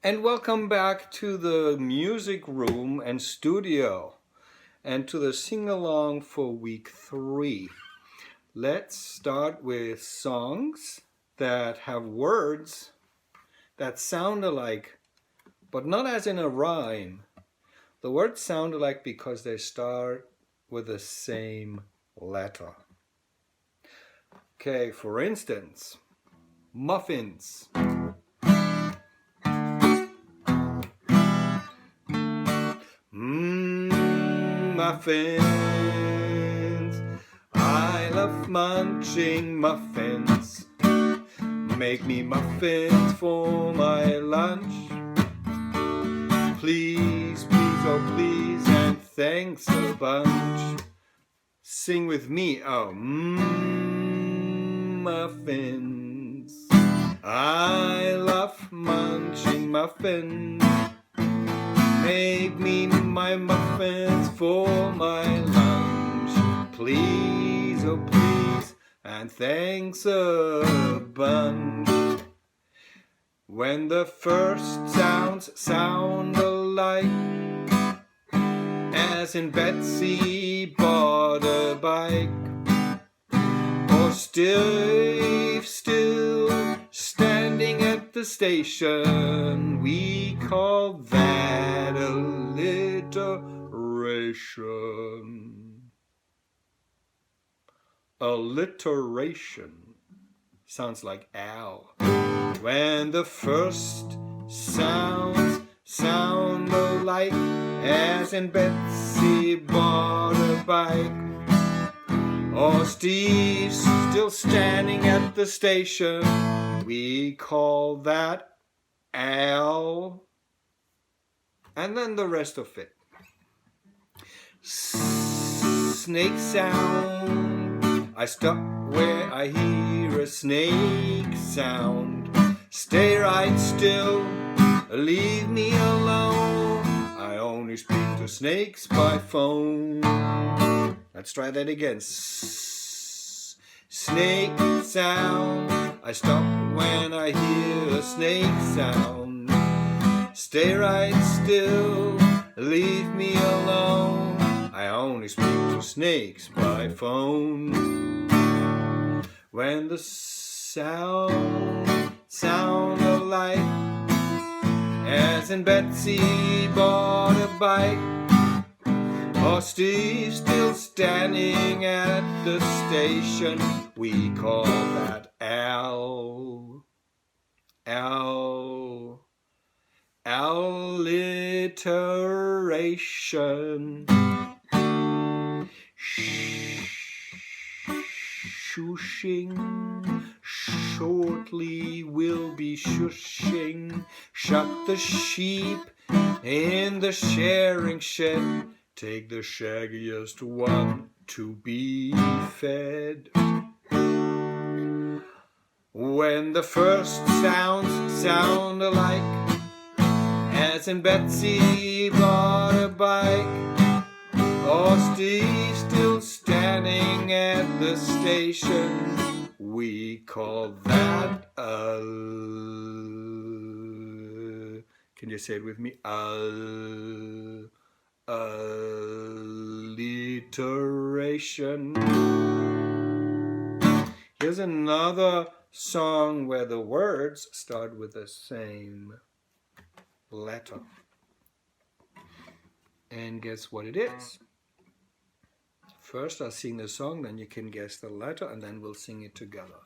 And welcome back to the music room and studio and to the sing-along for week 3. Let's start with songs that have words that sound alike, but not as in a rhyme. The words sound alike because they start with the same letter. Okay, for instance, muffins. Muffins. I love munching muffins. Make me muffins for my lunch. Please, please, oh please, and thanks a bunch. Sing with me, oh, muffins. I love munching muffins. Make me my muffins for my lunch. Please, oh please, and thanks a bunch. When the first sounds sound alike, as in Betsy bought a bike, or Steve still standing at the station, we call that alliteration. Alliteration sounds like Al. When the first sounds sound alike, as in Betsy bought a bike, or Steve's still standing at the station, we call that Al. And then the rest of it. Snake sound. I stop where I hear a snake sound. Stay right still, leave me alone. I only speak to snakes by phone. Let's try that again. Snake sound. I stop when I hear a snake sound. Stay right still, leave me alone. I only speak to snakes by phone. When the sound alike, as in Betsy bought a bike, or Steve still standing at the station, we call that Al. Alliteration. Shushing, shortly we'll be shushing. Shut the sheep in the sharing shed. Take the shaggiest one to be fed. When the first sounds sound alike, as in Betsy bought a bike, or Steve still standing at the station, we call that can you say it with me? Alliteration. Here's another song where the words start with the same letter. And guess what it is? First I'll sing the song, then you can guess the letter, and then we'll sing it together.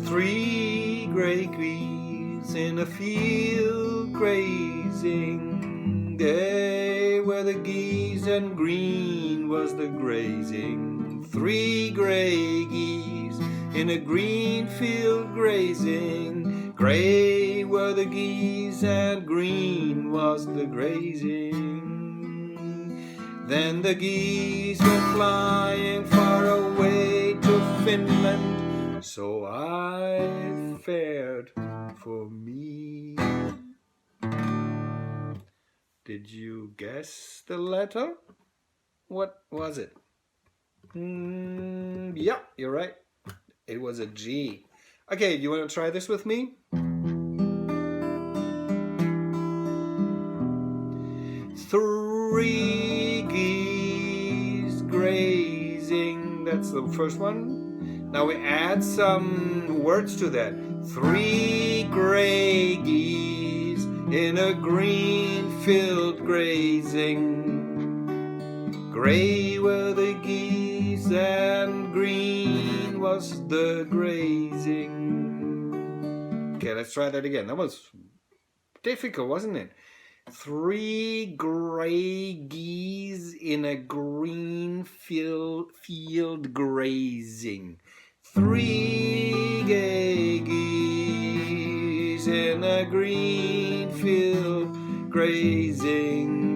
Three gray geese in a field grazing. They were the geese and green was the grazing. Three gray geese in a green field grazing. Gray were the geese and green was the grazing. Then the geese were flying far away to Finland, so I fared for me. Did you guess the letter? What was it? And yeah, you're right. It was a G. Okay, you want to try this with me? 3 geese grazing. That's the first one. Now we add some words to that. 3 gray geese in a green field grazing. Gray were the geese and green was the grazing. Okay, let's try that again. That was difficult, wasn't it? 3 gray geese in a green field grazing. 3 gay geese in a green field grazing.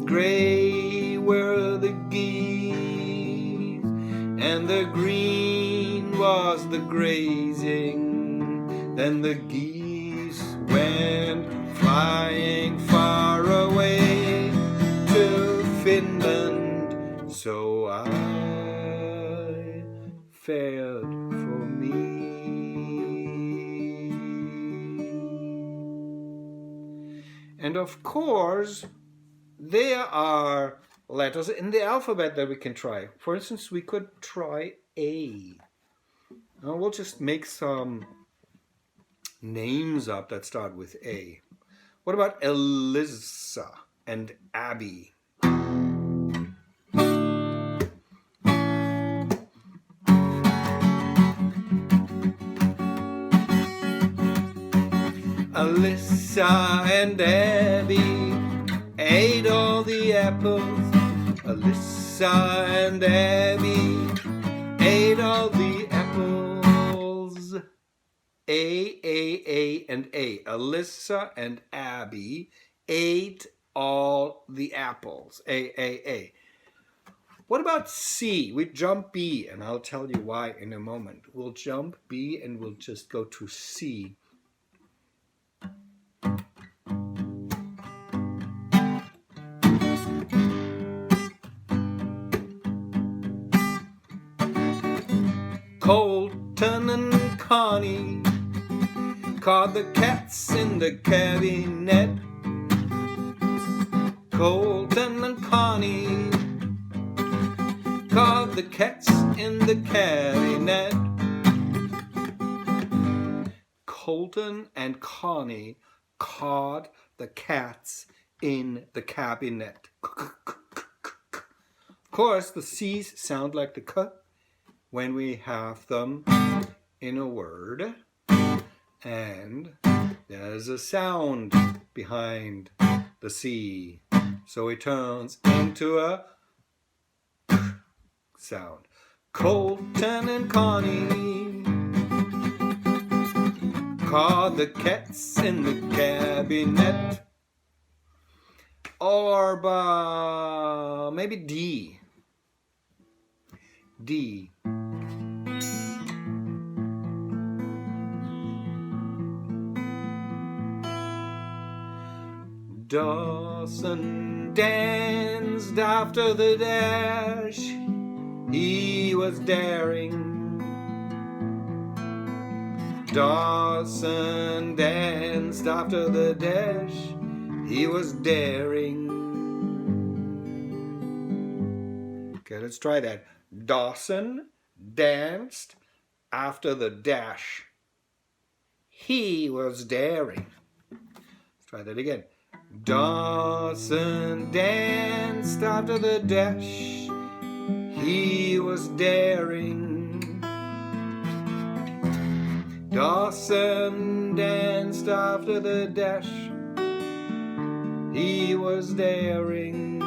Gray were the geese, and the green was the grazing. Then the geese went flying far away to Finland, so I fared for me. And of course, there are letters in the alphabet that we can try. For instance, we could try A. Now we'll just make some names up that start with A. What about Elisa and Abby? Elisa and Abby ate all the apples. Elisa and Abby ate all the apples. A, and A. Elisa and Abby ate all the apples. A. What about C? We jump B, and I'll tell you why in a moment. We'll jump B and we'll just go to C. Colton and Connie caught the cats in the cabinet. Colton and Connie caught the cats in the cabinet. Colton and Connie caught the cats in the cabinet. Of course, the C's sound like the K when we have them in a word, and there's a sound behind the C, so it turns into a K sound. Colton and Connie caught the cats in the cabinet. Or maybe D. D. Dawson danced after the dash. He was daring. Dawson danced after the dash. He was daring. Okay, let's try that. Dawson danced after the dash. He was daring. Let's try that again. Dawson danced after the dash. He was daring. Dawson danced after the dash. He was daring.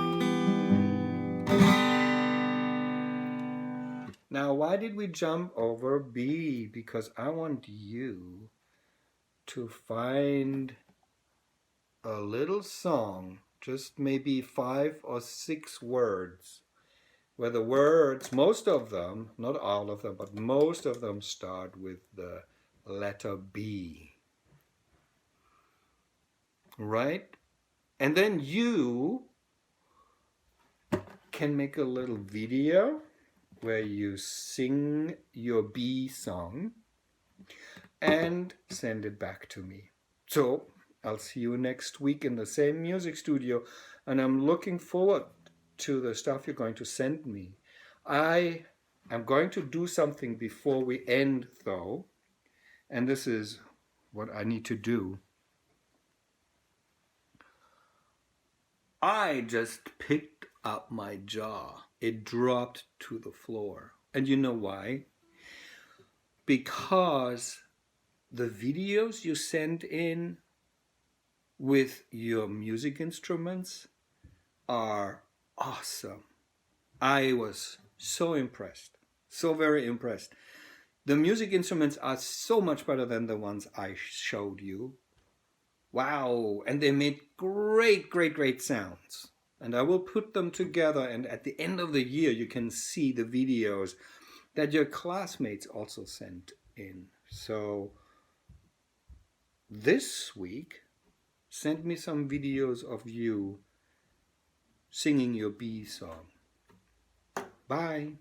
Now, why did we jump over B? Because I want you to find a little song, just maybe 5 or 6 words, where the words, most of them, not all of them, but most of them start with the letter B. Right? And then you can make a little video where you sing your B song and send it back to me. So I'll see you next week in the same music studio, and I'm looking forward to the stuff you're going to send me. I am going to do something before we end though, and this is what I need to do. I just picked up my jaw. It dropped to the floor. And you know why? Because the videos you send in with your music instruments are awesome. I was so impressed, so very impressed. The music instruments are so much better than the ones I showed you. Wow, and they made great sounds. And I will put them together, and at the end of the year you can see the videos that your classmates also sent in. So this week, send me some videos of you singing your B song. Bye.